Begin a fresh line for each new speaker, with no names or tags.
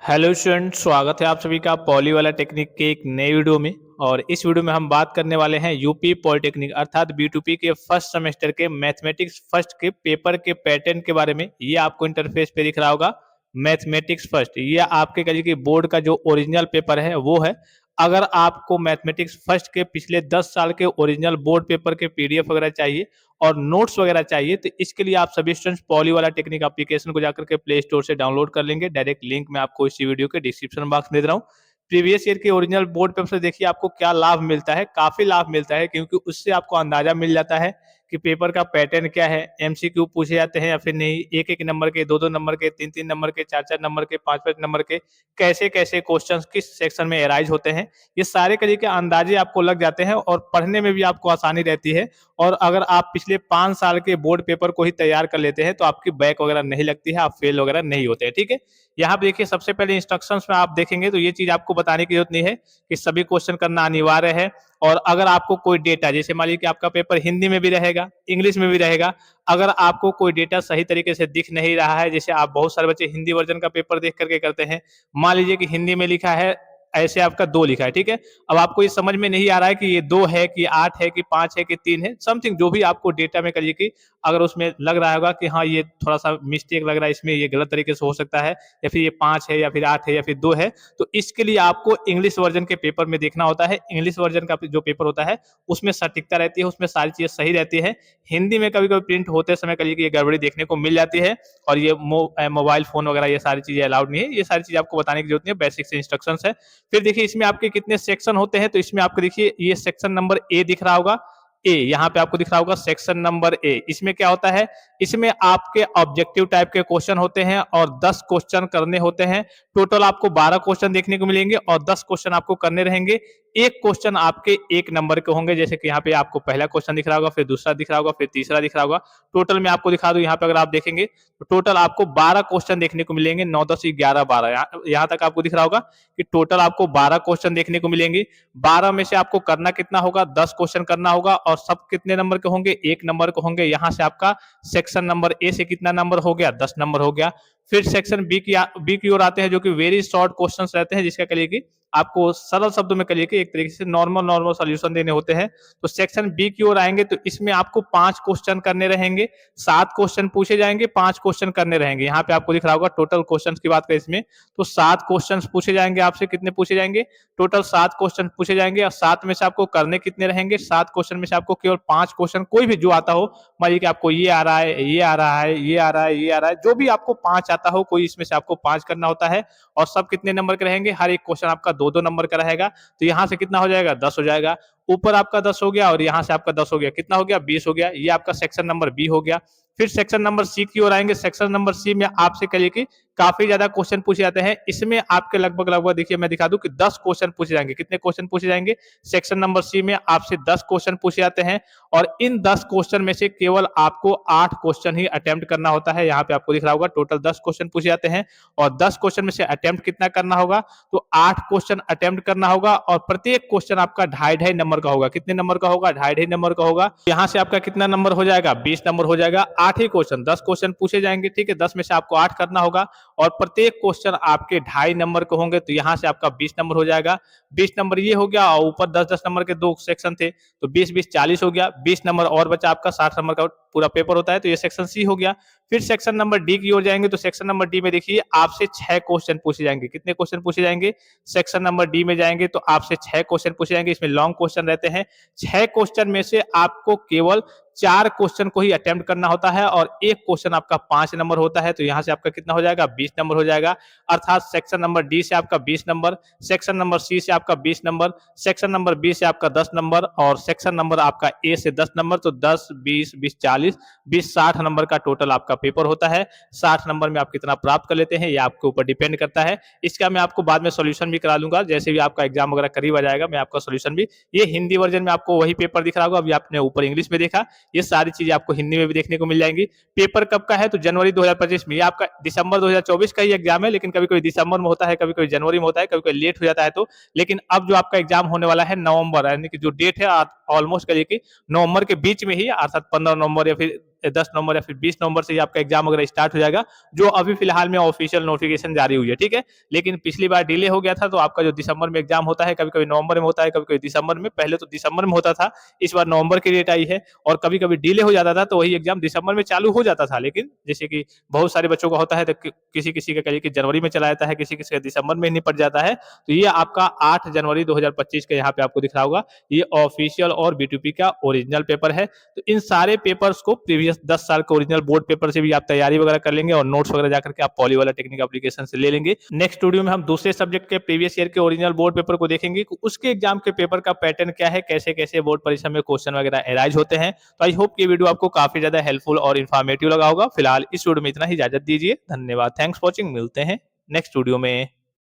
Hello student, स्वागत है आप सभी का पॉली वाला टेक्निक के एक नए वीडियो में। और इस वीडियो में हम बात करने वाले हैं यूपी पॉलिटेक्निक अर्थात B2P के फर्स्ट सेमेस्टर के मैथमेटिक्स फर्स्ट के पेपर के पैटर्न के बारे में। ये आपको इंटरफेस पे दिख रहा होगा मैथमेटिक्स फर्स्ट। ये आपके कल की बोर्ड का जो ओरिजिनल पेपर है वो है। अगर आपको मैथमेटिक्स फर्स्ट के पिछले 10 साल के ओरिजिनल बोर्ड पेपर के PDF वगैरह चाहिए और नोट्स वगैरह चाहिए तो इसके लिए आप सभी स्टूडेंट्स पॉली वाला टेक्निक एप्लीकेशन को जाकर के प्ले स्टोर से डाउनलोड कर लेंगे। डायरेक्ट लिंक मैं आपको इसी वीडियो के डिस्क्रिप्शन बॉक्स में दे रहा हूँ। प्रीवियस ईयर के ओरिजिनल बोर्ड पेपर से देखिए आपको क्या लाभ मिलता है। काफी लाभ मिलता है क्योंकि उससे आपको अंदाजा मिल जाता है कि पेपर का पैटर्न क्या है, MCQ पूछे जाते हैं या फिर नहीं, एक एक नंबर के, दो दो नंबर के, तीन तीन नंबर के, चार चार नंबर के, पांच पांच नंबर के, कैसे कैसे क्वेश्चंस किस सेक्शन में एराइज होते हैं। ये सारे तरीके अंदाजे आपको लग जाते हैं और पढ़ने में भी आपको आसानी रहती है। और अगर आप पिछले 5 साल के बोर्ड पेपर को ही तैयार कर लेते हैं तो आपकी बैक वगैरह नहीं लगती है, आप फेल वगैरह नहीं होते हैं। ठीक है, यहाँ पे देखिए सबसे पहले इंस्ट्रक्शंस में आप देखेंगे तो ये चीज आपको बताने की जरूरत नहीं है कि सभी क्वेश्चन करना अनिवार्य है। और अगर आपको कोई डेटा, जैसे मान लीजिए कि आपका पेपर हिंदी में भी रहेगा, इंग्लिश में भी रहेगा, अगर आपको कोई डेटा सही तरीके से दिख नहीं रहा है, जैसे आप बहुत सारे बच्चे हिंदी वर्जन का पेपर देख करके करते हैं, मान लीजिए कि हिंदी में लिखा है ऐसे आपका 2 लिखा है, ठीक है। अब आपको ये समझ में नहीं आ रहा है कि ये 2 है कि 8 है कि 5 है कि 3 है, समथिंग जो भी आपको डेटा में करिए कि अगर उसमें लग रहा होगा कि हाँ ये थोड़ा सा मिस्टेक लग रहा है, इसमें ये गलत तरीके से हो सकता है, या फिर ये 5 है या फिर 8 है या फिर 2 है, तो इसके लिए आपको इंग्लिश वर्जन के पेपर में देखना होता है। इंग्लिश वर्जन का जो पेपर होता है उसमें सटीकता रहती है, उसमें सारी चीजें सही रहती है। हिंदी में कभी कभी प्रिंट होते समय करिए कि ये गड़बड़ी देखने को मिल जाती है। और ये मोबाइल फोन वगैरह ये सारी चीजें अलाउड नहीं है, ये सारी चीजें आपको बताने की जरूरत नहीं है, बेसिक से इंस्ट्रक्शन है। फिर देखिए इसमें आपके कितने सेक्शन होते हैं, तो इसमें आपको देखिए ये सेक्शन नंबर ए दिख रहा होगा। यहाँ पे आपको दिख रहा होगा सेक्शन नंबर ए। इसमें क्या होता है, इसमें आपके ऑब्जेक्टिव टाइप के क्वेश्चन होते हैं और 10 क्वेश्चन करने होते हैं। टोटल आपको 12 क्वेश्चन देखने को मिलेंगे और 10 क्वेश्चन आपको करने रहेंगे। एक क्वेश्चन आपके 1 नंबर के होंगे, जैसे कि यहाँ पे आपको पहला क्वेश्चन दिख रहा होगा, फिर दूसरा दिख रहा होगा, फिर तीसरा दिख रहा होगा। टोटल में आपको दिखा दूं, यहाँ पे अगर आप देखेंगे तो टोटल आपको 12 क्वेश्चन देखने को मिलेंगे। 9 10 11 12, यहाँ तक आपको दिख रहा होगा कि टोटल आपको 12 क्वेश्चन देखने को मिलेंगे। 12 में से आपको करना कितना होगा, 10 क्वेश्चन करना होगा और सब कितने नंबर के होंगे, 1 नंबर के होंगे। यहाँ से आपका सेक्शन नंबर ए से कितना नंबर हो गया, 10 नंबर हो गया। फिर सेक्शन बी की ओर आते हैं, जो कि वेरी शॉर्ट क्वेश्चंस रहते हैं, जिसका करिए कि आपको सरल शब्दों में करिए कि एक तरीके से नॉर्मल नॉर्मल सॉल्यूशन देने होते हैं। तो सेक्शन बी की ओर आएंगे तो इसमें आपको 5 क्वेश्चन करने रहेंगे, 7 क्वेश्चन पूछे जाएंगे, 5 क्वेश्चन करने रहेंगे। यहाँ पे आपको दिख रहा होगा टोटल क्वेश्चन की बात करें इसमें तो 7 क्वेश्चन पूछे जाएंगे आपसे। कितने पूछे जाएंगे, टोटल 7 क्वेश्चन पूछे जाएंगे और 7 में से आपको करने कितने रहेंगे, 7 क्वेश्चन में से आपको केवल 5 क्वेश्चन, कोई भी जो आता हो, मान लीजिए कि आपको ये आ रहा है, ये आ रहा है, ये आ रहा है, ये आ रहा है, जो भी आपको 5 आता हो, कोई इसमें से आपको 5 करना होता है। और सब कितने नंबर के रहेंगे, हर एक क्वेश्चन आपका 2 2 नंबर का रहेगा। तो यहाँ से कितना हो जाएगा, 10 हो जाएगा। ऊपर आपका 10 हो गया और यहाँ से आपका 10 हो गया, कितना हो गया, 20 हो गया। ये आपका सेक्शन नंबर बी हो गया। फिर सेक्शन नंबर सी की ओर आएंगे। सेक्शन नंबर सी में आपसे कहिए कि काफी ज्यादा क्वेश्चन पूछे जाते हैं। इसमें आपके लगभग लगभग देखिए मैं दिखा दूं कि 10 क्वेश्चन पूछे जाएंगे। कितने क्वेश्चन पूछे जाएंगे, सेक्शन नंबर सी में आपसे 10 क्वेश्चन पूछे जाते हैं और इन 10 क्वेश्चन में से केवल आपको 8 क्वेश्चन ही अटेम्प्ट करना होता है। यहाँ पे आपको दिख रहा होगा टोटल 10 क्वेश्चन पूछे जाते हैं और 10 क्वेश्चन में से अटेम्प्ट कितना करना होगा, तो 8 क्वेश्चन अटेम्प्ट करना होगा और प्रत्येक क्वेश्चन आपका 2.5 नंबर का होगा। कितने नंबर का होगा, 2.5 नंबर का होगा। यहाँ से आपका कितना नंबर हो जाएगा, 20 नंबर हो जाएगा। 8 ही क्वेश्चन, 10 क्वेश्चन पूछे जाएंगे, ठीक है, 10 में से आपको 8 करना होगा और प्रत्येक क्वेश्चन आपके 2.5 नंबर के होंगे। तो यहाँ से आपका 20 नंबर हो जाएगा। 20 नंबर ये हो गया और ऊपर 10 10 नंबर के 2 सेक्शन थे तो 20 20 40 हो गया। 20 नंबर और बचा आपका, 60 नंबर का पूरा पेपर होता है। तो ये सेक्शन सी हो गया। फिर सेक्शन नंबर डी की ओर जाएंगे तो सेक्शन नंबर डी में देखिए आपसे 6 क्वेश्चन पूछे जाएंगे। कितने क्वेश्चन पूछे जाएंगे, सेक्शन नंबर डी में जाएंगे तो आपसे 6 क्वेश्चन पूछे जाएंगे। इसमें लॉन्ग क्वेश्चन रहते हैं। 6 क्वेश्चन में से आपको केवल 4 क्वेश्चन को ही अटेम्प्ट करना होता है और एक क्वेश्चन आपका 5 नंबर होता है। तो यहाँ से आपका कितना हो जाएगा, 20 नंबर हो जाएगा। अर्थात सेक्शन नंबर डी से आपका 20 नंबर, सेक्शन नंबर सी से आपका 20 नंबर, सेक्शन नंबर बी से आपका 10 नंबर और सेक्शन नंबर आपका ए से 10 नंबर। तो 10 20 20 40 20 60 नंबर का टोटल आपका पेपर होता है। 60 नंबर में आप कितना प्राप्त कर लेते हैं ये आपके ऊपर डिपेंड करता है। इसका मैं आपको बाद में सॉल्यूशन भी करा लूंगा, जैसे भी आपका एग्जाम वगैरह करीब आ जाएगा मैं आपका सॉल्यूशन भी। ये हिंदी वर्जन में आपको वही पेपर दिख रहा होगा, अभी आपने ऊपर इंग्लिश में देखा, ये सारी चीजें आपको हिंदी में भी देखने को मिल जाएंगी। पेपर कब का है, तो जनवरी 2025 में। ये आपका दिसंबर 2024 का ही एग्जाम है, लेकिन कभी कभी दिसंबर में होता है, कभी कभी जनवरी में होता है, कभी कभी लेट हो जाता है। तो लेकिन अब जो आपका एग्जाम होने वाला है नवंबर, यानी कि जो डेट है ऑलमोस्ट करिए कि नवंबर के बीच में ही, अर्थात 15 नवंबर या फिर 10 नवंबर या फिर 20 नवंबर से ही आपका एग्जाम वगैरह स्टार्ट हो जाएगा, जो अभी फिलहाल में ऑफिशियल नोटिफिकेशन जारी हुई है, ठीक है। लेकिन पिछली बार डिले हो गया था, तो आपका जो दिसंबर में एग्जाम होता है, कभी कभी नवंबर में होता है, कभी कभी दिसंबर में, पहले तो दिसंबर में होता था, इस बार नवंबर की डेट आई है। और कभी कभी डिले हो जाता था, तो वही एग्जाम दिसंबर में चालू हो जाता था, लेकिन जैसे कि बहुत सारे बच्चों का होता है, तो किसी किसी का कहिए कि जनवरी में चला जाता है, किसी किसी का दिसंबर में निपट जाता है। तो ये आपका 8 जनवरी 2025 का यहाँ पे आपको दिख रहा होगा, ये ऑफिशियल और बीटूपी का ओरिजिनल पेपर है। तो इन सारे पेपर्स को प्रीवियस 10 साल के ओरिजिनल बोर्ड पेपर से भी आप तैयारी वगैरह कर लेंगे, और नोट्स वगैरह जाकर के आप पॉली वाला टेक्निक एप्लीकेशन से ले लेंगे। नेक्स्ट वीडियो में हम दूसरे सब्जेक्ट के प्रीवियस ईयर के ओरिजिनल बोर्ड पेपर को देखेंगे कि उसके एग्जाम के पेपर का पैटर्न क्या है, कैसे कैसे बोर्ड परीक्षा में क्वेश्चन वगैरह अराइज होते हैं। तो आई होप ये वीडियो आपको काफी ज्यादा हेल्पफुल और इन्फॉर्मेटिव लगा होगा। फिलहाल इस वीडियो में इतना ही, इजाजत दीजिए, धन्यवाद, थैंक्स फॉर वॉचिंग, मिलते हैं नेक्स्ट वीडियो में।